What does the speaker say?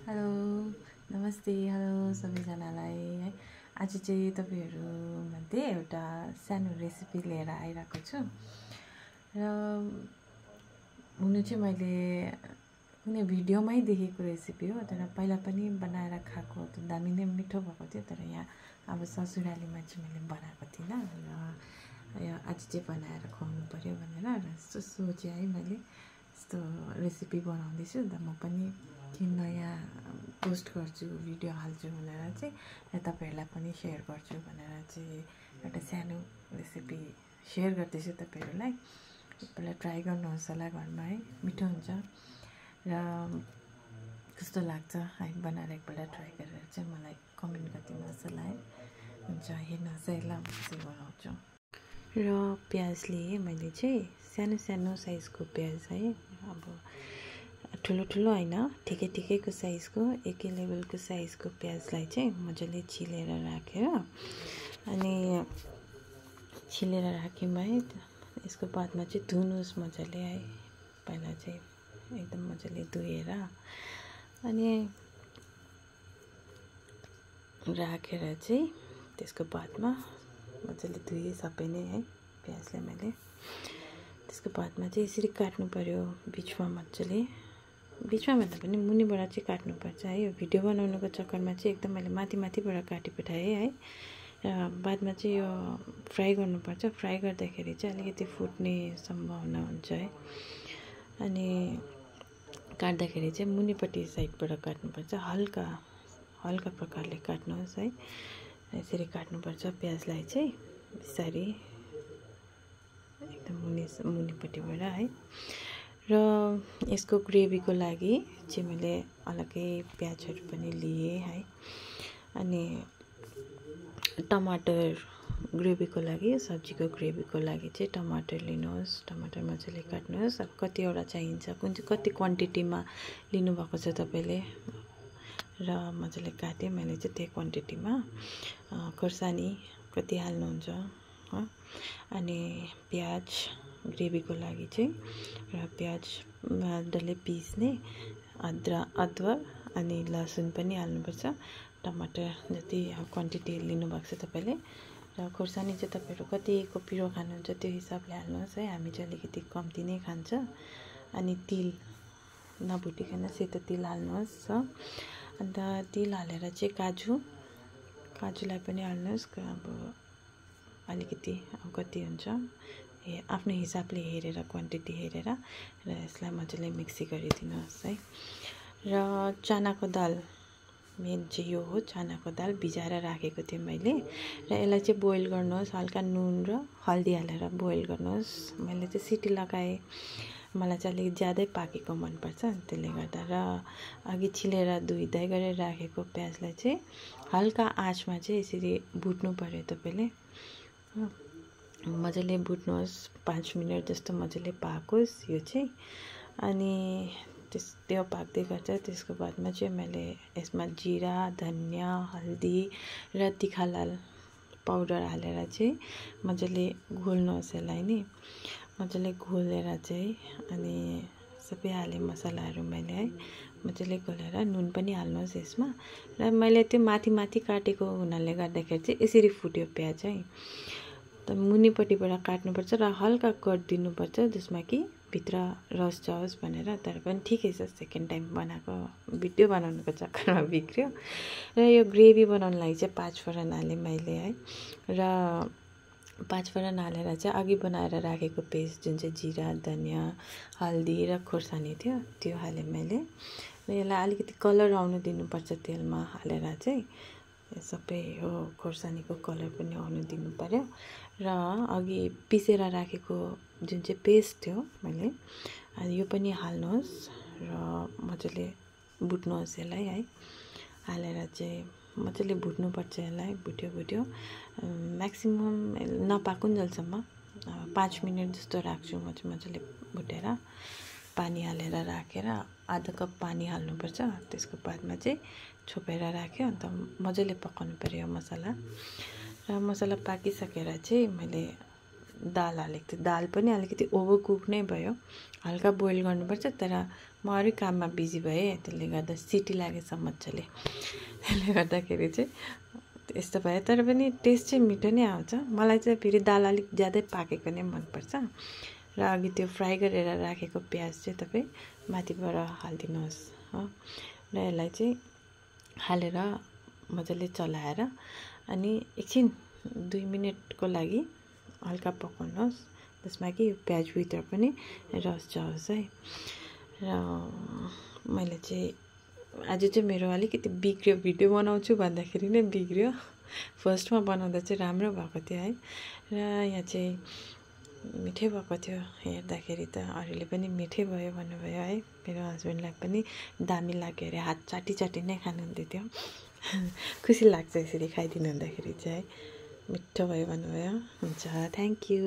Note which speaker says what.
Speaker 1: Hello नमस्ते hello सबैजनालाई है। आज चाहिँ तपाईहरुमध्ये एउटा सानो रेसिपी लिएर आइरहेको छु र हुनु चाहिँ मैले कुनै भिडियोमै देखेको रेसिपी हो, तर पहिला पनि बनाएर खाएको त दामी नै मिठो भएको थियो। तर यहाँ अब ससुरालीमा चाहिँ मैले बनाएको थिइनँ र आज चाहिँ बनाएर खुवाउनु पर्यो भनेर यस्तो सोचेँ है। मैले यस्तो रेसिपी बनाउँदैछु त म पनि कि नयाँ पोस्ट गर्छु, भिडियो हाल्छु भनेर चाहिँ र तपाईहरुलाई पनि शेयर गर्छु भनेर चाहिँ एउटा सानो रेसिपी शेयर गर्दैछु तपाईहरुलाई। एकपल्ट ट्राई गर्नुहोस् होला घरमा है, मिठो हुन्छ र कस्तो लाग्छ है बनाएर एकपल्ट ट्राई गरेर चाहिँ मलाई कमेन्ट गरिदिनुहोस् होला है। हुन्छ, हेर्नुहोस् है ल, म चाहिँ बनाउँछु। र प्याज लिए मैले चाहिँ सानो सानो साइजको प्याज है, अब ठुलो ठुलो हैन, ठिकै ठिकैको साइजको एकै लेभलको साइजको प्याजलाई चाहिँ मजाले छिलेर राखेर अनि छिलेर राख्यौँ है। यसको बादमा चाहिँ धुनुहोस् मजाले है, पहिला चाहिँ एकदम मजाले धुएर अनि राखेर चाहिँ त्यसको बादमा मजाले धुएँ सबै नै है प्याजलाई मैले। त्यसको बादमा चाहिँ यसरी काट्नु पर्यो बीचमा मजाले, बीचमा भन्दा पनि मुनिबाट चाहिँ काट्नुपर्छ है। यो भिडियो बनाउनुको चक्करमा चाहिँ एकदम मैले माथि माथिबाट काटिपठाएँ है। र बादमा चाहिँ यो फ्राई गर्नुपर्छ। फ्राई गर्दाखेरि चाहिँ अलिकति फुट्ने सम्भावना हुन्छ है। अनि काट्दाखेरि चाहिँ मुनिपट्टि साइडबाट काट्नुपर्छ, हल्का हल्का प्रकारले काट्नुहोस् है। यसरी काट्नुपर्छ प्याजलाई चाहिँ बिस्तारी एकदम मुनिपट्टिबाट है। र यसको ग्रेभीको लागि चाहिँ मैले अलग्गै प्याजहरू पनि लिए है। अनि टमाटर ग्रेभीको लागि, सब्जीको ग्रेभीको लागि चाहिँ टमाटर लिनुहोस्, टमाटर मजाले काट्नुहोस्। अब कतिवटा चाहिन्छ, कुन चाहिँ कति क्वान्टिटीमा लिनुभएको छ तपाईँले र मजाले काटेँ मैले चाहिँ त्यही क्वान्टिटीमा। खोर्सानी कति हाल्नुहुन्छ हो, अनि प्याज ग्रेभीको लागि चाहिँ र प्याज डल्लै पिस्ने, अदुवा अनि लसुन पनि हाल्नुपर्छ। टमाटर जति क्वान्टिटी लिनुभएको छ तपाईँले, र खोर्सानी चाहिँ तपाईँहरू कतिको पिरो खानुहुन्छ त्यो हिसाबले हाल्नुहोस् है। हामी चाहिँ अलिकति कम्ती नै खान्छ। अनि तिल नभुटिकन सेतो तिल हाल्नुहोस् हो। अन्त तिल हालेर चाहिँ काजुलाई पनि हाल्नुहोस्। अब अलिकति अब कति हुन्छ आफ्नो हिसाबले हेरेर, क्वान्टिटी हेरेर र यसलाई मजाले मिक्सी गरिदिनुहोस् है। र चनाको दाल मेन चाहिँ यो हो, चनाको दाल भिजाएर राखेको थिएँ मैले र यसलाई चाहिँ बोइल गर्नुहोस्, हल्का नुन र हल्दी हालेर बोइल गर्नुहोस्। मैले चाहिँ सिटी लगाएँ, मलाई चाहिँ अलिक ज्यादै पाकेको मनपर्छ त्यसले गर्दा। र अघि छिलेर धुइधाइ गरेर राखेको प्याजलाई चाहिँ हल्का आँचमा चाहिँ यसरी भुट्नु पर्यो तपाईँले, मजाले भुट्नुहोस्। 5 मिनट जस्तो मजाले पाकोस् यो चाहिँ। अनि त्यो पाक्दै गर्छ। त्यसको बादमा चाहिँ मैले यसमा जिरा, धनिया, हल्दी र तिखा लाल पाउडर हालेर चाहिँ मजाले घोल्नुहोस् यसलाई नि, मजाले घोलेर चाहिँ अनि सबै हालेँ मसलाहरू मैले है, मजाले घोलेर नुन पनि हाल्नुहोस् यसमा। र मैले त्यो माथि माथि काटेको हुनाले गर्दाखेरि चाहिँ यसरी फुट्यो प्याज है। त मुनिपट्टिबाट काट्नुपर्छ र हल्का कट दिनुपर्छ जसमा कि भित्र रस जाओस् भनेर। तर पनि ठिकै छ, सेकेन्ड टाइम बनाएको, भिडियो बनाउनुको चक्करमा बिग्रियो। र यो ग्रेभी बनाउनलाई चाहिँ 5 फोरन हालेँ मैले है। र 5 फोरन हालेर चाहिँ अघि बनाएर राखेको पेस्ट जुन चाहिँ जिरा, धनिया, हल्दी र खोर्सानी थियो त्यो हालेँ मैले। र यसलाई अलिकति कलर आउनु दिनुपर्छ तेलमा हालेर चाहिँ, सबै यो खोर्सानीको कलर पनि आउनु दिनु पर्यो। र अघि पिसेर राखेको जुन चाहिँ पेस्ट थियो मैले, यो पनि हाल्नुहोस् र मजाले भुट्नुहोस् यसलाई है। हालेर चाहिँ मजाले भुट्नुपर्छ यसलाई, भुट्यो म्याक्सिमम नपाकुन्जेलसम्म 5 मिनट जस्तो राख्छु म चाहिँ मजाले भुटेर। पानी हालेर राखेर आधा कप पानी हाल्नुपर्छ। त्यसको बादमा चाहिँ छोपेर राख्यो, अन्त मजाले पकाउनु पर्यो मसला। र मसला पाकिसकेर चाहिँ मैले दाल हालेको थिएँ। दाल पनि अलिकति ओभर कुक नै भयो, हल्का बोइल गर्नुपर्छ। तर म अरू काममा बिजी भएँ, त्यसले गर्दा सिटी लागेछ मजाले। त्यसले गर्दाखेरि चाहिँ यस्तो भयो। तर पनि टेस्ट चाहिँ मिठो नै आउँछ। मलाई चाहिँ फेरि दाल अलिक ज्यादै पाकेको नै मनपर्छ। र अघि त्यो फ्राई गरेर राखेको प्याज चाहिँ तपाईँ माथिबाट हालिदिनुहोस् हो। र यसलाई चाहिँ हालेर मजाले चलाएर अनि एकछिन 2 मिनटको लागि हल्का पकाउनुहोस्, त्यसमा कि प्याजभित्र पनि रस जाओस् है। र मैले चाहिँ आज चाहिँ मेरो अलिकति बिग्रियो, भिडियो बनाउँछु भन्दाखेरि नै बिग्रियो। फर्स्टमा बनाउँदा चाहिँ राम्रो भएको थियो है। र यहाँ चाहिँ मिठै भएको थियो, हेर्दाखेरि त अरूले पनि मिठै भयो भन्नुभयो है। मेरो हस्बेन्डलाई पनि दामी लाग्यो अरे, हात चाटी चाटी नै खानुहुँदै थियो। खुसी लाग्छ यसरी खाइदिनु हुँदाखेरि चाहिँ है। मिठो भयो भन्नुभयो। हुन्छ, थ्याङ्क यू।